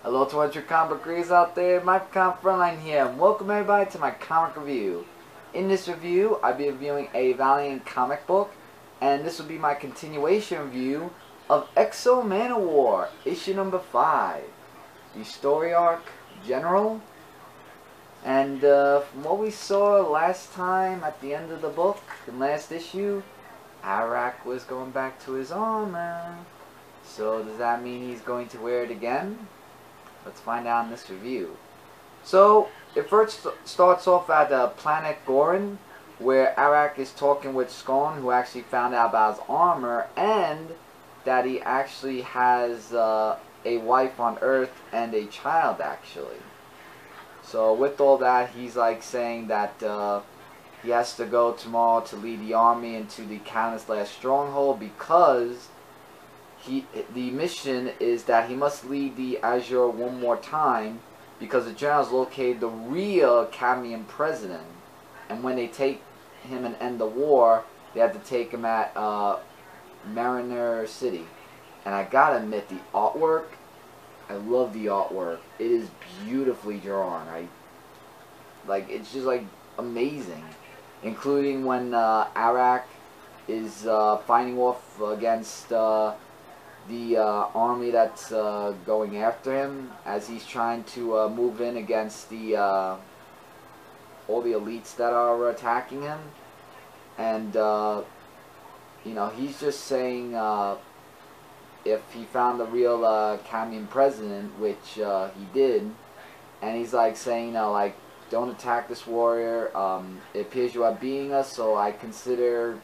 Hello to all your comic book readers out there, my comic frontline here, and welcome everybody to my comic review. In this review, I'll be reviewing a Valiant comic book, and this will be my continuation review of X-O Manowar, issue number 5. The story arc, General. And from what we saw last time at the end of the book, in last issue, Arak was going back to his armor. So does that mean he's going to wear it again? Let's find out in this review. So, it first starts off at Planet Gorin, where Arak is talking with Skorn, who actually found out about his armor, and that he actually has a wife on Earth and a child, actually. So, with all that, he's like saying that he has to go tomorrow to lead the army into the Countless Last Stronghold because the mission is that he must lead the Azure one more time because the generals located the real Cadmian president, and when they take him and end the war, they have to take him at Mariner City. And I gotta admit, the artwork, I love the artwork. It is beautifully drawn. It's just like amazing, including when Arak is fighting off against the army that's going after him as he's trying to move in against the all the elites that are attacking him. And you know, he's just saying if he found the real Cadmian president, which he did, and he's like saying, you know, like, don't attack this warrior, it appears you are beating us, so I consider,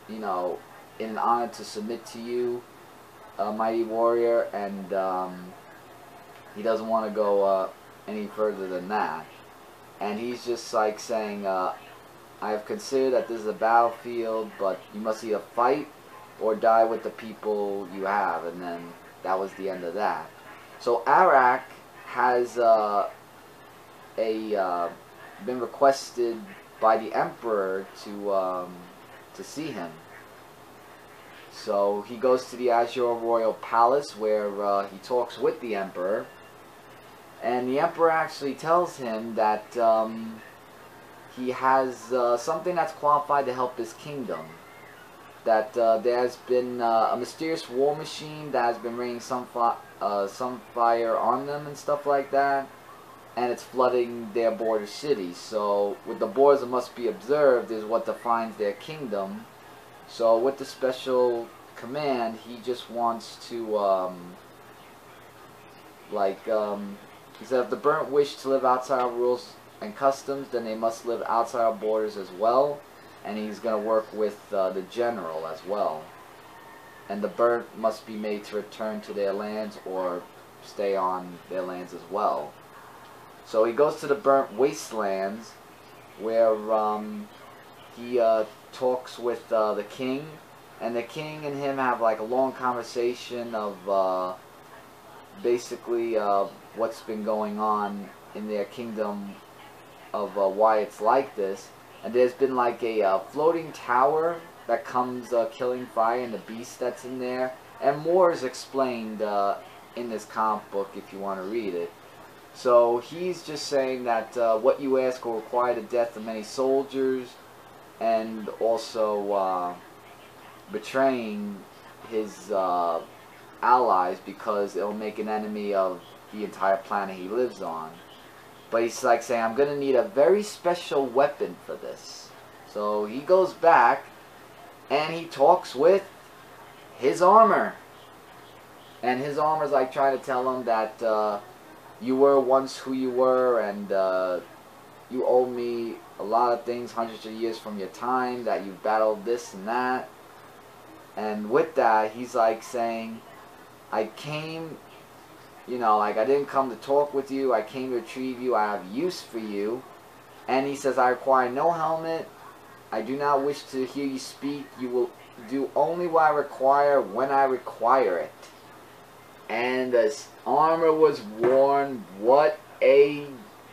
you know, it an honor to submit to you, mighty warrior. And he doesn't want to go any further than that, and he's just like saying, I have considered that this is a battlefield, but you must either fight or die with the people you have. And then that was the end of that. So Arak has been requested by the Emperor to see him. So he goes to the Azure Royal Palace, where he talks with the Emperor, and the Emperor actually tells him that he has something that's qualified to help his kingdom. That there's been a mysterious war machine that has been raining some fire on them and stuff like that, and it's flooding their border cities. So with the borders that must be observed is what defines their kingdom. So with the special command, he just wants to, he said, if the burnt wish to live outside our rules and customs, then they must live outside our borders as well. And he's going to work with the general as well. And the burnt must be made to return to their lands or stay on their lands as well. So he goes to the burnt wastelands, where he talks with the king, and the king and him have like a long conversation of basically what's been going on in their kingdom, of why it's like this. And there's been like a floating tower that comes killing fire, and the beast that's in there, and more is explained in this comic book if you want to read it. So he's just saying that what you ask will require the death of many soldiers, and also betraying his allies, because it'll make an enemy of the entire planet he lives on. But he's like saying, I'm going to need a very special weapon for this. So he goes back and he talks with his armor. And his armor's like trying to tell him that you were once who you were, and you owe me a lot of things, hundreds of years from your time, that you've battled this and that. And with that, he's like saying, I came, you know, like, I didn't come to talk with you, I came to retrieve you, I have use for you. And he says, I require no helmet, I do not wish to hear you speak, you will do only what I require when I require it. And the armor was worn. What a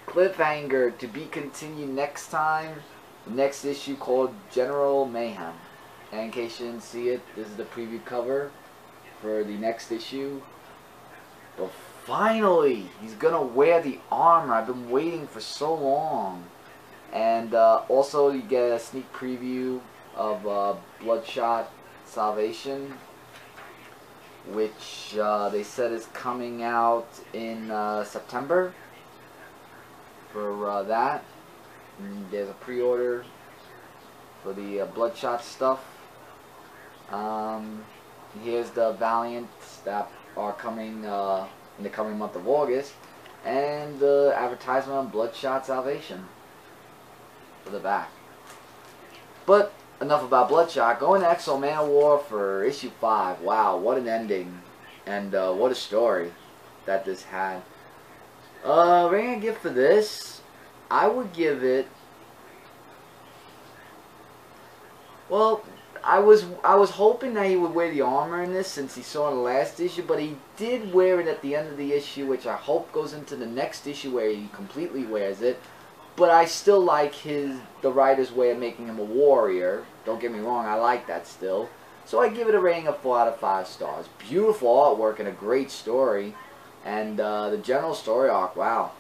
cliffhanger, to be continued next time. The next issue called General Mayhem. And in case you didn't see it, this is the preview cover for the next issue. finally, he's gonna wear the armor. I've been waiting for so long. And also, you get a sneak preview of Bloodshot Salvation, which they said is coming out in September for that. And there's a pre-order for the Bloodshot stuff. Here's the Valiants that are coming in the coming month of August, and the advertisement on Bloodshot Salvation for the back. But enough about Bloodshot. Going to X-O Manowar for issue 5. Wow, what an ending, and what a story that this had. Rating a gift for this, I would give it. Well, I was hoping that he would wear the armor in this, since he saw in the last issue, but he did wear it at the end of the issue, which I hope goes into the next issue where he completely wears it. But I still like the writer's way of making him a warrior. Don't get me wrong, I like that still. So I give it a rating of 4 out of 5 stars. Beautiful artwork and a great story. And the general story arc, wow.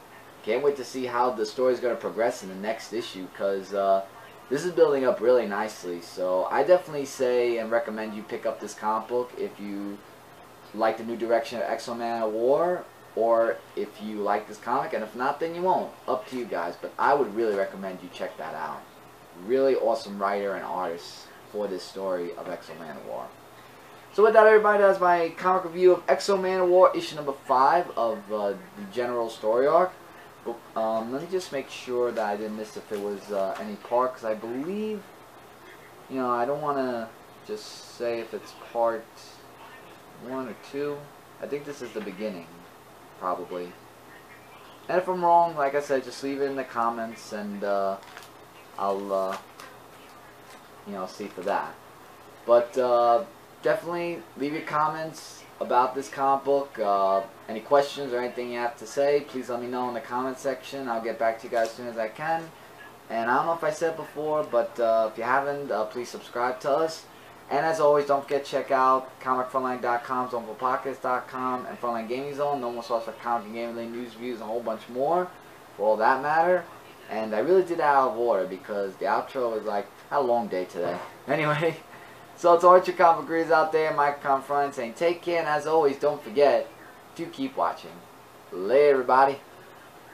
Can't wait to see how the story is going to progress in the next issue, because this is building up really nicely. So I definitely say and recommend you pick up this comic book if you like the new direction of X-O Manowar, or if you like this comic, and if not, then you won't. Up to you guys, but I would really recommend you check that out. Really awesome writer and artist for this story of X-O Manowar. So with that, everybody, that's my comic review of X-O Manowar issue number 5 of the general story arc. Let me just make sure that I didn't miss if there was any part, because I believe, you know, I don't want to just say if it's part 1 or 2. I think this is the beginning, probably. And if I'm wrong, like I said, just leave it in the comments, and I'll you know, see for that. But definitely leave your comments about this comic book. Any questions or anything you have to say, please let me know in the comment section. I'll get back to you guys as soon as I can. And I don't know if I said before, but if you haven't, please subscribe to us. And as always, don't forget to check out ComicFrontline.com, ZoneForPockets.com, and Frontline Gaming Zone. No more source for comic and gaming news, reviews, and a whole bunch more, for all that matter. And I really did that out of order, because the outro was like, had a long day today. Anyway, so to all your comic readers out there, Mike Comic Front saying take care, and as always, don't forget to keep watching. Later, everybody.